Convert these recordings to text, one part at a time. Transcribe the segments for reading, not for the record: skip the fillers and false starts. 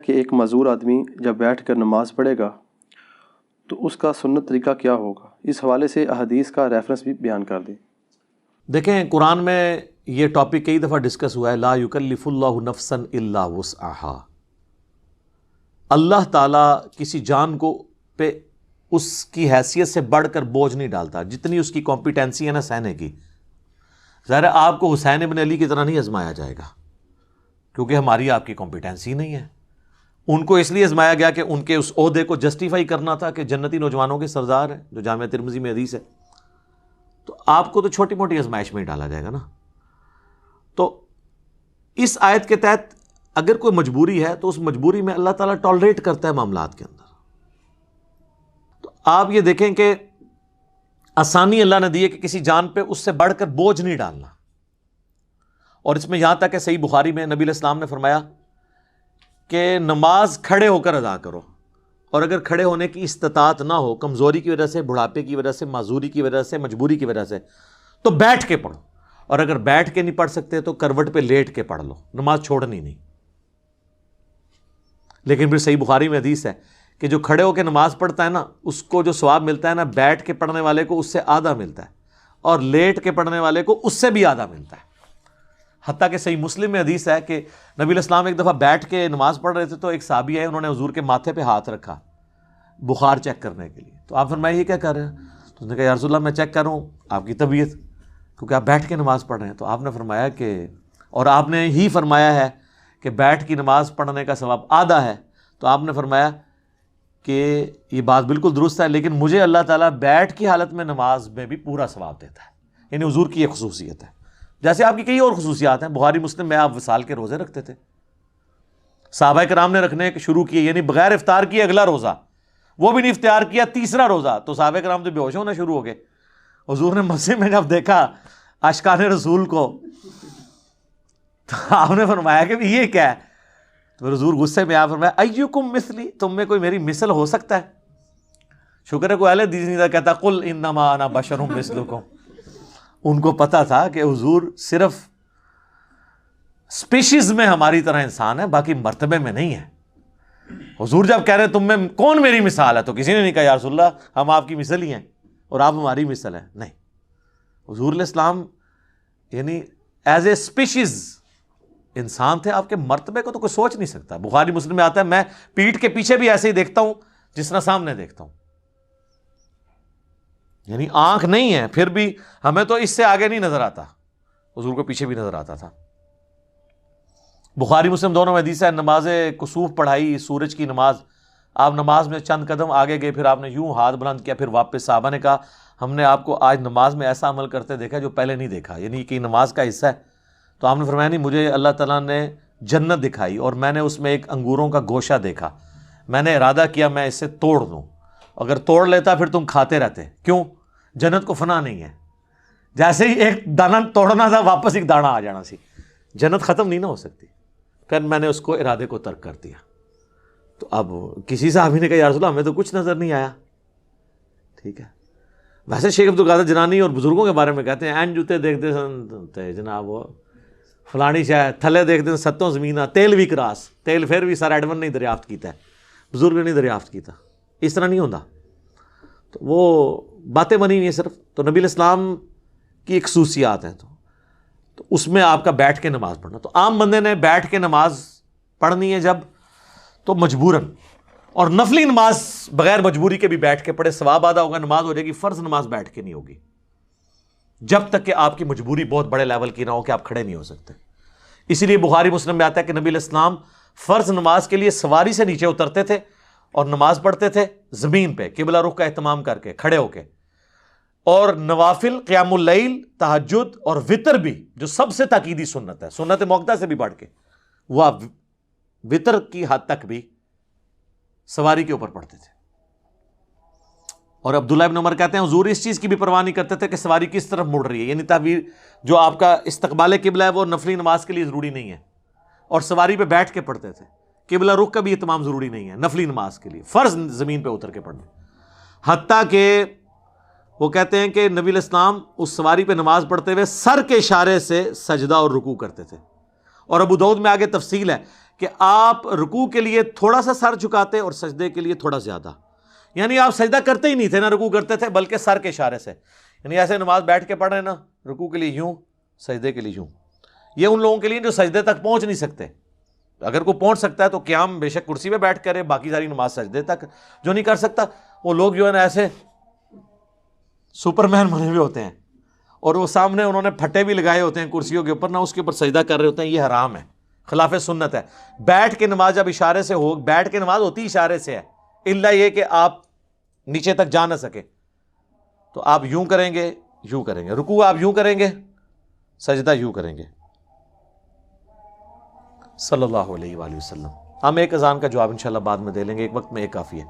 کہ ایک معذور آدمی جب بیٹھ کر نماز پڑھے گا تو اس کا سنت طریقہ کیا ہوگا، اس حوالے سے احادیث کا ریفرنس بھی بیان کر دیں۔ دیکھیں قرآن میں یہ ٹاپک کئی دفعہ ڈسکس ہوا ہے، لا یکلف اللہ نفسا الا وسعها۔ اللہ تعالیٰ کسی جان کو پہ اس کی حیثیت سے بڑھ کر بوجھ نہیں ڈالتا، جتنی اس کی کمپیٹنسی ہے نا سہنے کی۔ ظاہر ہے آپ کو حسین ابن علی کی طرح نہیں آزمایا جائے گا، کیونکہ ہماری آپ کی کمپیٹنسی نہیں ہے۔ ان کو اس لیے آزمایا گیا کہ ان کے اس عہدے کو جسٹیفائی کرنا تھا کہ جنتی نوجوانوں کے سردار ہیں، جو جامعہ ترمذی میں حدیث ہے۔ تو آپ کو تو چھوٹی موٹی آزمائش میں ہی ڈالا جائے گا نا۔ تو اس آیت کے تحت اگر کوئی مجبوری ہے تو اس مجبوری میں اللہ تعالیٰ ٹالریٹ کرتا ہے معاملات کے اندر۔ تو آپ یہ دیکھیں کہ آسانی اللہ نے دی ہے کہ کسی جان پہ اس سے بڑھ کر بوجھ نہیں ڈالنا۔ اور اس میں یہاں تک کہ صحیح بخاری میں نبی علیہ السلام نے فرمایا کہ نماز کھڑے ہو کر ادا کرو، اور اگر کھڑے ہونے کی استطاعت نہ ہو، کمزوری کی وجہ سے، بڑھاپے کی وجہ سے، معذوری کی وجہ سے، مجبوری کی وجہ سے، تو بیٹھ کے پڑھو، اور اگر بیٹھ کے نہیں پڑھ سکتے تو کروٹ پہ لیٹ کے پڑھ لو، نماز چھوڑنی نہیں۔ لیکن پھر صحیح بخاری میں حدیث ہے کہ جو کھڑے ہو کے نماز پڑھتا ہے نا، اس کو جو ثواب ملتا ہے نا، بیٹھ کے پڑھنے والے کو اس سے آدھا ملتا ہے، اور لیٹ کے پڑھنے والے کو اس سے بھی آدھا ملتا ہے۔ حتیٰ کہ صحیح مسلم میں حدیث ہے کہ نبی علیہ السلام ایک دفعہ بیٹھ کے نماز پڑھ رہے تھے، تو ایک صحابی آئے، انہوں نے حضور کے ماتھے پہ ہاتھ رکھا بخار چیک کرنے کے لیے۔ تو آپ فرمائے یہ کیا کر رہے ہیں؟ تو انہوں نے کہا یا رسول اللہ میں چیک کر رہا ہوں آپ کی طبیعت، کیونکہ آپ بیٹھ کے نماز پڑھ رہے ہیں۔ تو آپ نے فرمایا کہ، اور آپ نے ہی فرمایا ہے کہ بیٹھ کی نماز پڑھنے کا ثواب آدھا ہے، تو آپ نے فرمایا کہ یہ بات بالکل درست ہے، لیکن مجھے اللہ تعالیٰ بیٹھ کی حالت میں نماز میں بھی پورا ثواب دیتا ہے۔ یعنی حضور کی یہ خصوصیت ہے، جیسے آپ کی کئی اور خصوصیات ہیں۔ بخاری مسلم میں آپ وصال کے روزے رکھتے تھے، صحابہ کرام نے رکھنے شروع کیے، یعنی بغیر افطار کیے اگلا روزہ، وہ بھی نہیں افطار کیا تیسرا روزہ، تو صحابہ کرام تو بے ہوش ہونا شروع ہو گئے۔ حضور نے مسجد میں جب دیکھا عاشقان رسول کو، تو آپ نے فرمایا کہ یہ کیا ہے؟ تو حضور غصے میں آپ فرمایا ایکم مثلی، تم میں کوئی میری مثل ہو سکتا ہے؟ شکر ہے کوئی اہل حدیث نہیں کہتا قل انما انا بشر مثلکم۔ ان کو پتا تھا کہ حضور صرف سپیشیز میں ہماری طرح انسان ہے، باقی مرتبے میں نہیں ہے۔ حضور جب کہہ رہے تم میں کون میری مثال ہے، تو کسی نے نہیں کہا یا رسول اللہ ہم آپ کی مثل ہی ہیں اور آپ ہماری مثل ہیں، نہیں۔ حضور علیہ السلام یعنی ایز اے سپیشیز انسان تھے، آپ کے مرتبے کو تو کوئی سوچ نہیں سکتا۔ بخاری مسلم میں آتا ہے میں پیٹھ کے پیچھے بھی ایسے ہی دیکھتا ہوں جس طرح سامنے دیکھتا ہوں، یعنی آنکھ نہیں ہے، پھر بھی ہمیں تو اس سے آگے نہیں نظر آتا، حضور کو پیچھے بھی نظر آتا تھا۔ بخاری مسلم دونوں میں حدیث ہے، نماز کسوف پڑھائی، سورج کی نماز، آپ نماز میں چند قدم آگے گئے، پھر آپ نے یوں ہاتھ بلند کیا، پھر واپس۔ صحابہ نے کہا ہم نے آپ کو آج نماز میں ایسا عمل کرتے دیکھا جو پہلے نہیں دیکھا، یعنی کہ نماز کا حصہ ہے۔ تو آپ نے فرمایا نہیں، مجھے اللہ تعالیٰ نے جنت دکھائی اور میں نے اس میں ایک انگوروں کا گوشہ دیکھا، میں نے ارادہ کیا میں اسے توڑ دوں، اگر توڑ لیتا پھر تم کھاتے رہتے، کیوں؟ جنت کو فنا نہیں ہے، جیسے ہی ایک دانہ توڑنا تھا واپس ایک دانہ آ جانا سی، جنت ختم نہیں نہ ہو سکتی۔ پھر میں نے اس کو ارادے کو ترک کر دیا۔ تو اب کسی صحابی نے کہا یا رسول اللہ ہمیں تو کچھ نظر نہیں آیا، ٹھیک ہے۔ ویسے شیخ عبد القادر جنانی اور بزرگوں کے بارے میں کہتے ہیں این جوتے دیکھتے سن جناب وہ فلانی شاہ تھلے دیکھتے ستوں زمینہ تیل بھی کراس، تیل پھر بھی سر ایڈون نہیں دریافت کیتا ہے، بزرگ نے نہیں دریافت کیتا، اس طرح نہیں ہوتا۔ تو وہ باتیں بنی ہوئی ہیں صرف۔ تو نبی علیہ السلام کی ایک خصوصیات ہیں، تو اس میں آپ کا بیٹھ کے نماز پڑھنا۔ تو عام بندے نے بیٹھ کے نماز پڑھنی ہے جب، تو مجبوراً، اور نفلی نماز بغیر مجبوری کے بھی بیٹھ کے پڑھے، ثواب آدھا ہوگا، نماز ہو جائے گی۔ فرض نماز بیٹھ کے نہیں ہوگی جب تک کہ آپ کی مجبوری بہت بڑے لیول کی نہ ہو کہ آپ کھڑے نہیں ہو سکتے۔ اسی لیے بخاری مسلم میں آتا ہے کہ نبی علیہ السلام فرض نماز کے لیے سواری سے نیچے اترتے تھے اور نماز پڑھتے تھے زمین پہ قبلہ رخ کا اہتمام کر کے، کھڑے ہو کے۔ اور نوافل، قیام اللیل، تہجد اور وطر بھی، جو سب سے تاکیدی سنت ہے، سنت موقدہ سے بھی بڑھ کے، وہ آپ وطر کی حد تک بھی سواری کے اوپر پڑھتے تھے۔ اور عبداللہ ابن عمر کہتے ہیں حضور اس چیز کی بھی پرواہ نہیں کرتے تھے کہ سواری کس طرف مڑ رہی ہے، یعنی تعبیر جو آپ کا استقبال قبلہ ہے وہ نفلی نماز کے لیے ضروری نہیں ہے، اور سواری پہ بیٹھ کے پڑھتے تھے۔ قبلہ رخ کا بھی اہتمام ضروری نہیں ہے نفلی نماز کے لیے، فرض زمین پہ اتر کے پڑھنا۔ حتیٰ کہ وہ کہتے ہیں کہ نبی علیہ السلام اس سواری پہ نماز پڑھتے ہوئے سر کے اشارے سے سجدہ اور رکوع کرتے تھے، اور ابو داؤد میں آگے تفصیل ہے کہ آپ رکوع کے لیے تھوڑا سا سر جھکاتے اور سجدے کے لیے تھوڑا زیادہ، یعنی آپ سجدہ کرتے ہی نہیں تھے، نہ رکوع کرتے تھے، بلکہ سر کے اشارے سے، یعنی ایسے نماز بیٹھ کے پڑھ رہے ہیں نا، رکوع کے لیے یوں، سجدے کے لیے یوں. یہ ان لوگوں کے لیے جو سجدے تک پہنچ نہیں سکتے. اگر کوئی پہنچ سکتا ہے تو قیام بے شک کرسی پہ بیٹھ کرے، باقی ساری نماز سجدے تک. جو نہیں کر سکتا وہ لوگ جو ہے نا ایسے سپر مین بنے ہوئے ہوتے ہیں اور وہ سامنے انہوں نے پھٹے بھی لگائے ہوتے ہیں کرسیوں کے اوپر، نہ اس کے اوپر سجدہ کر رہے ہوتے ہیں. یہ حرام ہے، خلاف سنت ہے. بیٹھ کے نماز جب اشارے سے ہو، بیٹھ کے نماز ہوتی اشارے سے ہے، الا یہ کہ آپ نیچے تک جا نہ سکے تو آپ یوں کریں گے، یوں کریں گے. رکوع آپ یوں کریں گے، سجدہ یوں کریں گے. صلی اللہ علیہ وآلہ وسلم. ہم ایک اذان کا جواب انشاءاللہ بعد میں دے لیں گے، ایک وقت میں ایک کافی ہے.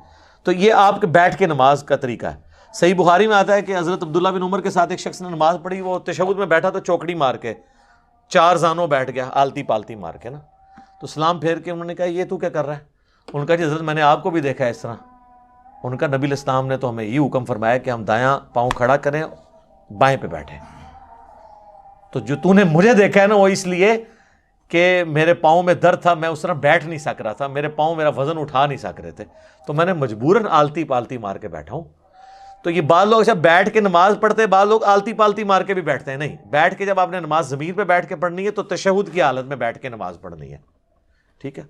تو یہ آپ کے بیٹھ کے نماز کا طریقہ ہے. صحیح بخاری میں آتا ہے کہ حضرت عبداللہ بن عمر کے ساتھ ایک شخص نے نماز پڑھی، وہ تشہد میں بیٹھا تو چوکڑی مار کے 4 زانوں بیٹھ گیا، آلتی پالتی مار کے نا. تو سلام پھیر کے انہوں نے کہا یہ تو کیا کر رہا ہے؟ انہوں نے کہا جی حضرت میں نے آپ کو بھی دیکھا ہے اس طرح. ان کا نبی الاسلام نے تو ہمیں یہ حکم فرمایا کہ ہم دایاں پاؤں کھڑا کریں، بائیں پہ بیٹھیں. تو جو تو نے مجھے دیکھا ہے نا وہ اس لیے کہ میرے پاؤں میں درد تھا، میں اس طرح بیٹھ نہیں سک رہا تھا، میرے پاؤں میرا وزن اٹھا نہیں سک رہے تھے، تو میں نے مجبوراً آلتی پالتی مار کے بیٹھا ہوں. تو یہ بعض لوگ جب بیٹھ کے نماز پڑھتے ہیں، بعض لوگ آلتی پالتی مار کے بھی بیٹھتے ہیں. نہیں، بیٹھ کے جب آپ نے نماز زمین پہ بیٹھ کے پڑھنی ہے تو تشہد کی حالت میں بیٹھ کے نماز پڑھنی ہے. ٹھیک ہے.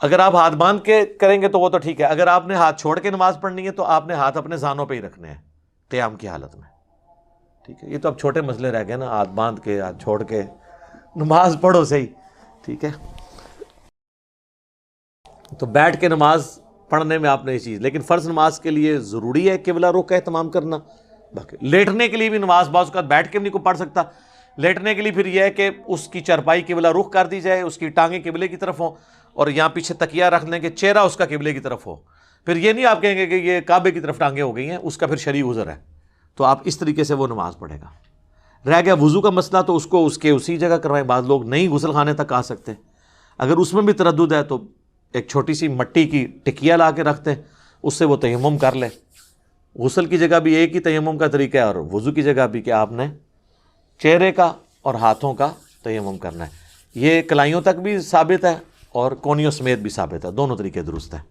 اگر آپ ہاتھ باندھ کے کریں گے تو وہ تو ٹھیک ہے. اگر آپ نے ہاتھ چھوڑ کے نماز پڑھنی ہے تو آپ نے ہاتھ اپنے زانوں پہ ہی رکھنے ہیں قیام کی حالت میں. ٹھیک ہے. یہ تو اب چھوٹے مسئلے رہ گئے نا، ہاتھ باندھ کے ہاتھ چھوڑ کے نماز پڑھو صحیح. ٹھیک ہے. تو بیٹھ کے نماز پڑھنے میں آپ نے یہ چیز، لیکن فرض نماز کے لیے ضروری ہے قبلہ رخ کا اہتمام کرنا. باقی لیٹنے کے لیے بھی نماز بعض اوقات بیٹھ کے بھی نہیں کو پڑھ سکتا. لیٹنے کے لیے پھر یہ ہے کہ اس کی چرپائی قبلہ رخ کر دی جائے، اس کی ٹانگیں قبلے کی طرف ہوں اور یہاں پیچھے تکیہ رکھ لیں کہ چہرہ اس کا قبلے کی طرف ہو. پھر یہ نہیں آپ کہیں گے کہ یہ کعبے کی طرف ٹانگیں ہو گئی ہیں، اس کا پھر شرعی عذر ہے. تو آپ اس طریقے سے وہ نماز پڑھے گا. رہ گیا وضو کا مسئلہ تو اس کو اس کے اسی جگہ کروائیں. بعض لوگ نہیں غسل خانے تک آ سکتے، اگر اس میں بھی تردد ہے تو ایک چھوٹی سی مٹی کی ٹکیا لا کے رکھتے ہیں، اس سے وہ تیمم کر لے. غسل کی جگہ بھی ایک ہی تیمم کا طریقہ ہے اور وضو کی جگہ بھی کہ آپ نے چہرے کا اور ہاتھوں کا تیمم کرنا ہے. یہ کلائیوں تک بھی ثابت ہے اور کونیوں سمیت بھی ثابت ہے، دونوں طریقے درست ہیں.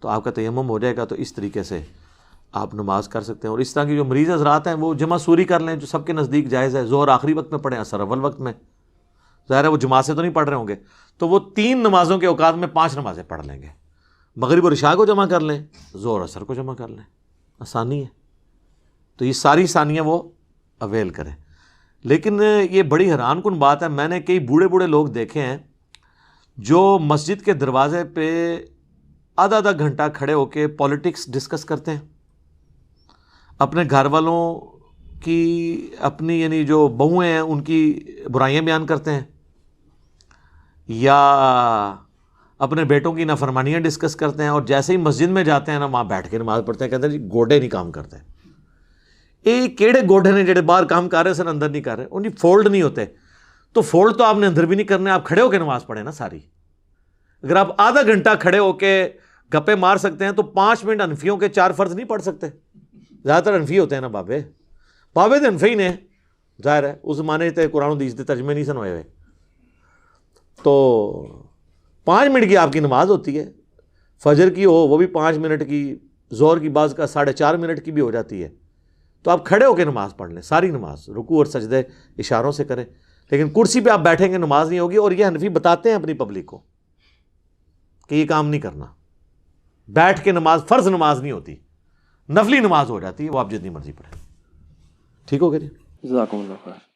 تو آپ کا تیمم ہو جائے گا. تو اس طریقے سے آپ نماز کر سکتے ہیں. اور اس طرح کی جو مریض حضرات ہیں وہ جمع سوری کر لیں، جو سب کے نزدیک جائز ہے. ظہر آخری وقت میں پڑھیں، عصر اول وقت میں. ظاہر ہے وہ جماعت سے تو نہیں پڑھ رہے ہوں گے، تو وہ 3 نمازوں کے اوقات میں 5 نمازیں پڑھ لیں گے. مغرب اور عشاء کو جمع کر لیں، ظہر عصر کو جمع کر لیں. آسانی ہے. تو یہ ساری ثانیہ وہ اویل کریں. لیکن یہ بڑی حیران کن بات ہے، میں نے کئی بوڑھے بوڑھے لوگ دیکھے ہیں جو مسجد کے دروازے پہ آدھا آدھا گھنٹہ کھڑے ہو کے پولیٹکس ڈسکس کرتے ہیں، اپنے گھر والوں کی، اپنی یعنی جو بہویں ہیں ان کی برائیاں بیان کرتے ہیں، یا اپنے بیٹوں کی نافرمانیاں ڈسکس کرتے ہیں. اور جیسے ہی مسجد میں جاتے ہیں نا، وہاں بیٹھ کے نماز پڑھتے ہیں، کہتے ہیں جی گوڈے نہیں کام کرتے. یہ کیڑے گوڈے نے جڑے باہر کام کر رہے سن اندر نہیں کر رہے، ان کی فولڈ نہیں ہوتے. تو فولڈ تو آپ نے اندر بھی نہیں کرنے، آپ کھڑے ہو کے نماز پڑھیں نا ساری. اگر آپ آدھا گھنٹہ کھڑے ہو کے گپے مار سکتے ہیں تو 5 منٹ حنفیوں کے 4 فرض نہیں پڑھ سکتے. زیادہ تر حنفی ہوتے ہیں نا بابے تو حنفی نے، ظاہر ہے اس زمانے تے قرآن و حدیث کے ترجمے نہیں سن ہوئے ہوئے. تو 5 منٹ کی آپ کی نماز ہوتی ہے. فجر کی ہو وہ بھی 5 منٹ کی، ظہر کی بعض کا 4.5 منٹ کی بھی ہو جاتی ہے. تو آپ کھڑے ہو کے نماز پڑھ لیں ساری نماز، رکوع اور سجدے اشاروں سے کریں. لیکن کرسی پہ آپ بیٹھیں گے نماز نہیں ہوگی. اور یہ حنفی بتاتے ہیں اپنی پبلک کو کہ یہ کام نہیں کرنا. بیٹھ کے نماز فرض نماز نہیں ہوتی، نفلی نماز ہو جاتی ہے، وہ آپ جتنی مرضی پڑھیں. ٹھیک ہو گیا جی. جزاکم اللہ خیر.